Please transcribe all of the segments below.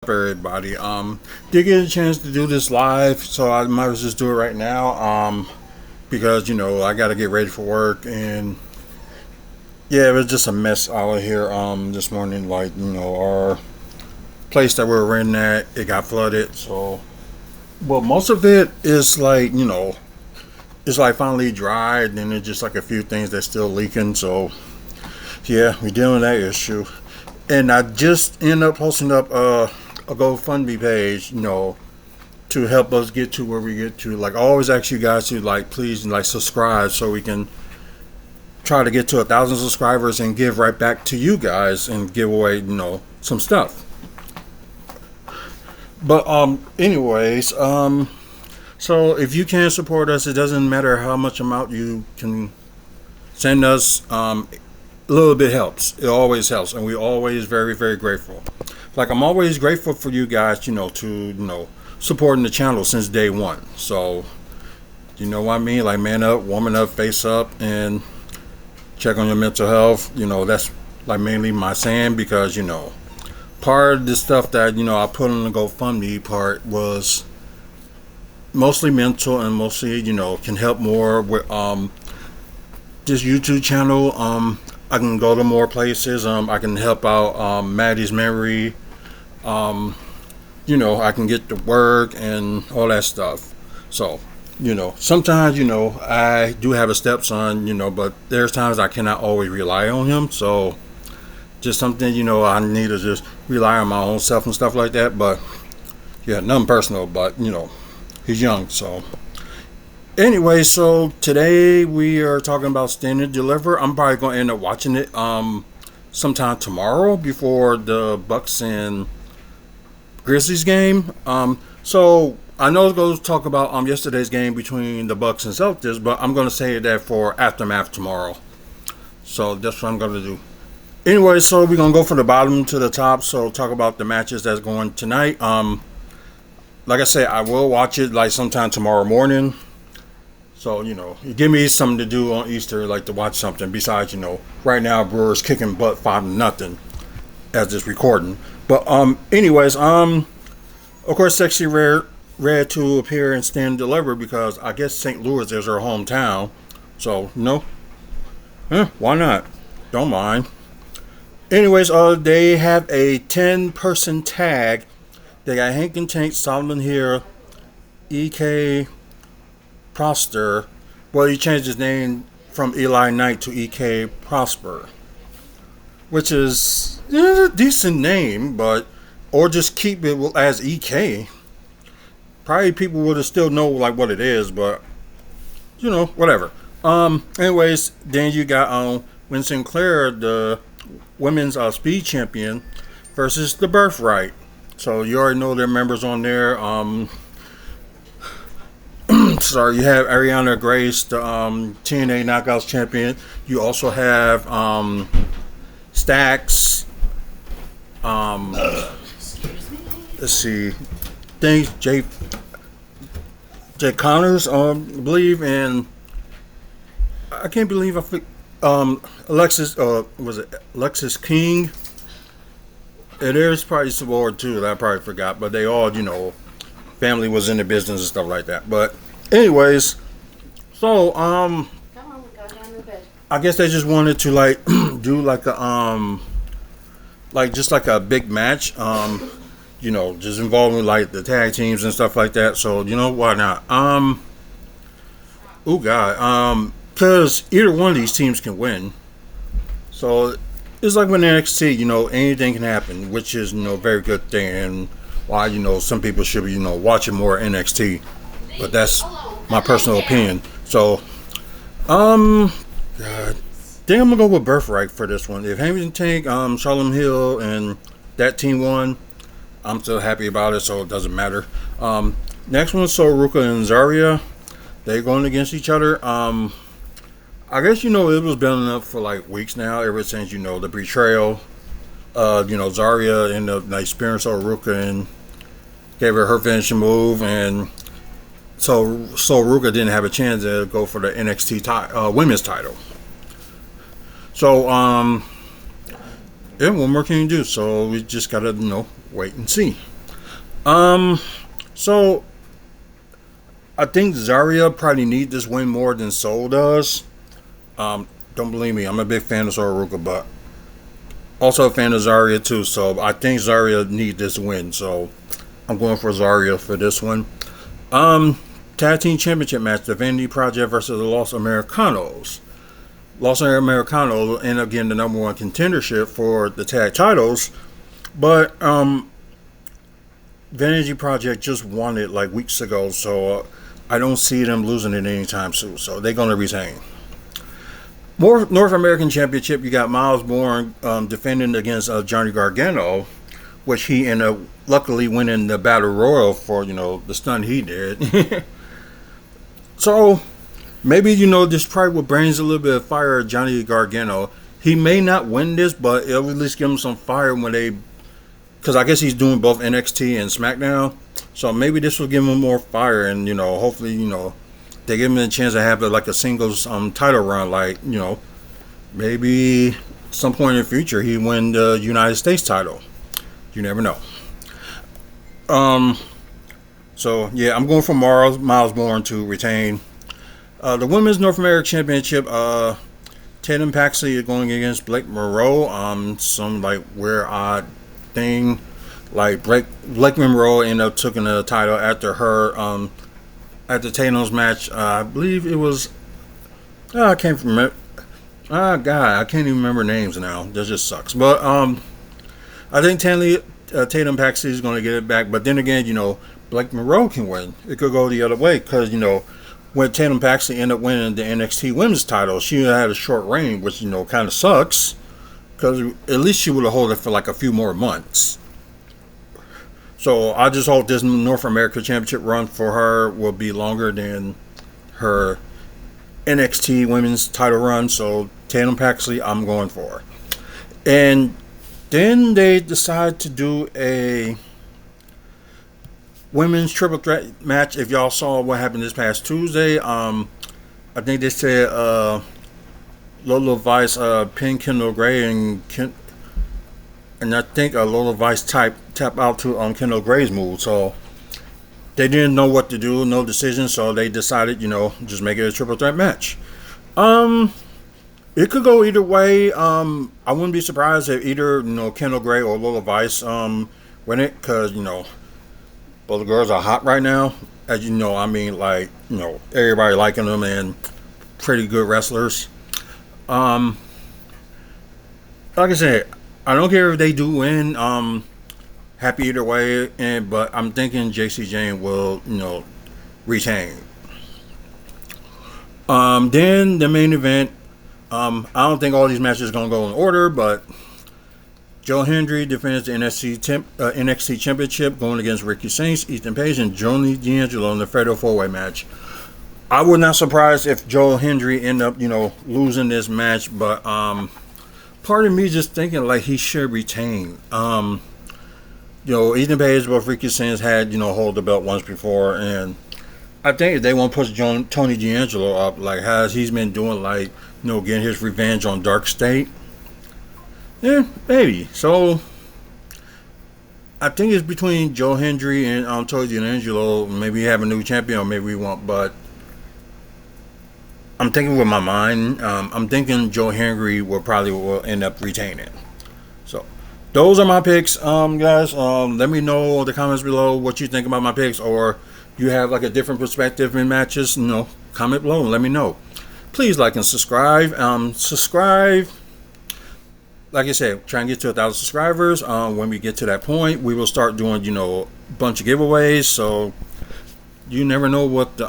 Everybody. Did get a chance to do this live, so I might as well just do it right now. Because I got to get ready for work, and yeah, it was just a mess out here. This morning, like our place that we were renting at, it got flooded. So, well, most of it is like it's like finally dried, and it's just like a few things that's still leaking. So, yeah, we're dealing with that issue. And I just end up posting up a GoFundMe page, to help us get to where we get to. Like, I always ask you guys to please subscribe so we can try to get to 1,000 subscribers and give right back to you guys and give away some stuff. But anyways, so if you can support us, it doesn't matter how much amount you can send us. A little bit helps. It always helps, and we're always very, very grateful. Like, I'm always grateful for you guys, to supporting the channel since day one. So, you know what I mean? Like, man up, woman up, face up, and check on your mental health. That's like mainly my saying, because part of the stuff that I put on the GoFundMe part was mostly mental, and mostly can help more with this YouTube channel. I can go to more places. I can help out Maddie's memory. I can get to work and all that stuff. So, sometimes, I do have a stepson, but there's times I cannot always rely on him. So, just something, I need to just rely on my own self and stuff like that. But, yeah, nothing personal, but, he's young. So, anyway, so today we are talking about Stand and Deliver. I'm probably going to end up watching it sometime tomorrow before the Bucks and Grizzlies game. So I know it's going to talk about yesterday's game between the Bucks and Celtics, but I'm going to save that for aftermath tomorrow. So that's what I'm going to do. Anyway, so we're going to go from the bottom to the top. So talk about the matches that's going tonight. Like I said, I will watch it sometime tomorrow morning. So, you give me something to do on Easter, to watch something besides, right now Brewers kicking butt 5-0 as this recording. But anyways, of course, Sexy Red to appear and Stand and Deliver, because I guess St. Louis is her hometown. So, why not? Don't mind. Anyways, they have a 10-person tag. They got Hank and Tank, Solomon here, EK Prosper. Well, he changed his name from Eli Knight to EK Prosper, which is a decent name, or just keep it as EK. Probably people would have still know what it is, but whatever. Anyways, then you got Win Sinclair, the women's speed champion, versus the Birthright. So you already know their members on there. Sorry, you have Ariana Grace, the TNA Knockouts champion. You also have Stax. Let's see. Things Jay Connors, I believe, and I can't believe Alexis. Was it Alexis King? And there's probably some more too that I probably forgot, but they all, family was in the business and stuff like that. But anyways, so Come on, we go down to bed. I guess they just wanted to do a big match, just involving the tag teams and stuff like that. So why not? Oh god, because either one of these teams can win. So it's like when NXT, anything can happen, which is very good thing, and why some people should be watching more NXT. But that's my personal opinion. So, God, I think I'm gonna go with Birthright for this one. If Hamilton Tank, Charlotte Hill, and that team won, I'm still happy about it, so it doesn't matter. Next one, so Ruka and Zarya, they're going against each other. I guess it was building up for weeks now, ever since the betrayal. Zarya ended up experiencing Ruka and gave her finishing move, and so Ruka didn't have a chance to go for the NXT women's title. So yeah, what more can you do? So we just gotta wait and see. So I think Zarya probably needs this win more than Soul does. Don't believe me, I'm a big fan of Soroka, but also a fan of Zarya too. So I think Zarya needs this win. So I'm going for Zarya for this one. Tag Team Championship match: the Vanity Project versus the Los Americanos. Los Americanos end up getting the number one contendership for the tag titles, but Vanity Project just won it like weeks ago, so I don't see them losing it anytime soon. So they're going to retain. More North American Championship, you got Miles Bourne defending against Johnny Gargano, which he ended up luckily winning the Battle Royal for, the stunt he did. So maybe, this probably what brings a little bit of fire at Johnny Gargano. He may not win this, but it'll at least give him some fire when they, because I guess he's doing both NXT and SmackDown. So maybe this will give him more fire, and hopefully they give him a chance to have like a singles title run, like maybe some point in the future he win the United States title. You never know. So yeah, I'm going for Miles Bourne to retain. The Women's North American Championship, Tatum Paxley is going against Blake Monroe. Some like weird odd thing. Like Blake Monroe ended up taking the title after her after Tatum's match. I believe it was I can't remember. God, I can't even remember names now. That just sucks. But I think Tatum Paxley is going to get it back. But then again, Blake Monroe can win. It could go the other way because when Tatum Paxley ended up winning the NXT Women's title, she had a short reign, which kind of sucks because at least she would have held it for like a few more months. So I just hope this North America Championship run for her will be longer than her NXT Women's title run. So Tatum Paxley, I'm going for. And then they decide to do a women's triple threat match. If y'all saw what happened this past Tuesday, I think they said Lola Vice pinned Kendall Gray, and I think Lola Vice tap out to Kendall Gray's move. So they didn't know what to do, no decision. So they decided, just make it a triple threat match. It could go either way. I wouldn't be surprised if either Kendall Gray or Lola Vice win it, because both the girls are hot right now. As you know, I mean, like everybody liking them and pretty good wrestlers. Like I said, I don't care if they do win. Happy either way, but I'm thinking JC Jane will, retain. Then the main event. I don't think all these matches are gonna go in order, but Joe Hendry defends the NXT Championship, going against Ricky Saints, Ethan Page, and Johnny D'Angelo in the Fatal 4-Way match. I would not surprise if Joe Hendry end up, losing this match, but part of me just thinking like he should retain. Ethan Page, both Ricky Saints had, hold the belt once before, and I think if they want to push Tony D'Angelo up, like as he's been doing, like, getting his revenge on Dark State. Yeah, maybe. So I think it's between Joe Hendry and Tony D'Angelo. Maybe have a new champion, or maybe we won't. But I'm thinking with my mind. I'm thinking Joe Hendry will end up retaining. So those are my picks, guys. Let me know in the comments below what you think about my picks, or you have like a different perspective in matches. Comment below and let me know. Please like and subscribe. Like I said, try and get to 1,000 subscribers. When we get to that point, we will start doing, a bunch of giveaways. So you never know what the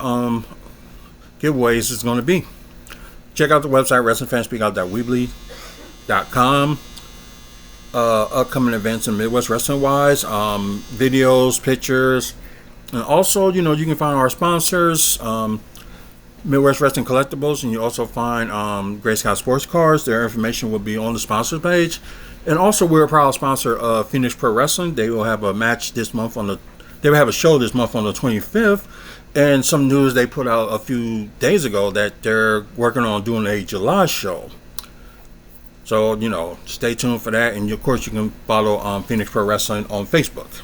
giveaways is going to be. Check out the website, WrestlingFanspeakout.weebly.com. Upcoming events in Midwest Wrestling wise, videos, pictures, and also, you can find our sponsors. Midwest Wrestling Collectibles, and you also find Gray Sky Sports Cards. Their information will be on the sponsors page. And also, we're a proud sponsor of Phoenix Pro Wrestling. They will have a match this month they will have a show this month on the 25th. And some news they put out a few days ago that they're working on doing a July show. So, stay tuned for that. And of course, you can follow Phoenix Pro Wrestling on Facebook.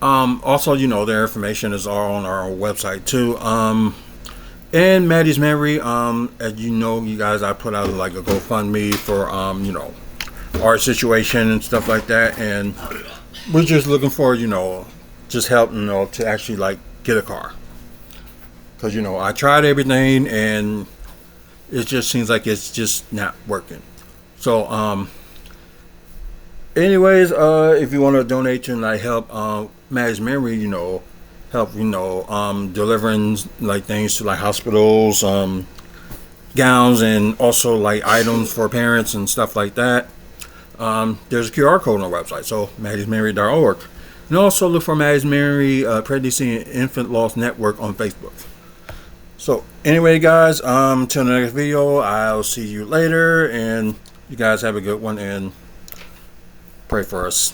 Also, their information is all on our website too. And Maddie's memory, as you guys, I put out like a GoFundMe for, our situation and stuff like that. And we're just looking for, just help, to actually like get a car. Because, I tried everything and it just seems like it's just not working. So, anyways, if you want to donate to like help Maddie's memory, help delivering like things to like hospitals, gowns, and also like items for parents and stuff like that. There's a QR code on our website, so maddiesmemory.org. And also look for Maddie's Memory Pregnancy and Infant Loss Network on Facebook. So anyway, guys, until the next video, I'll see you later, and you guys have a good one and pray for us.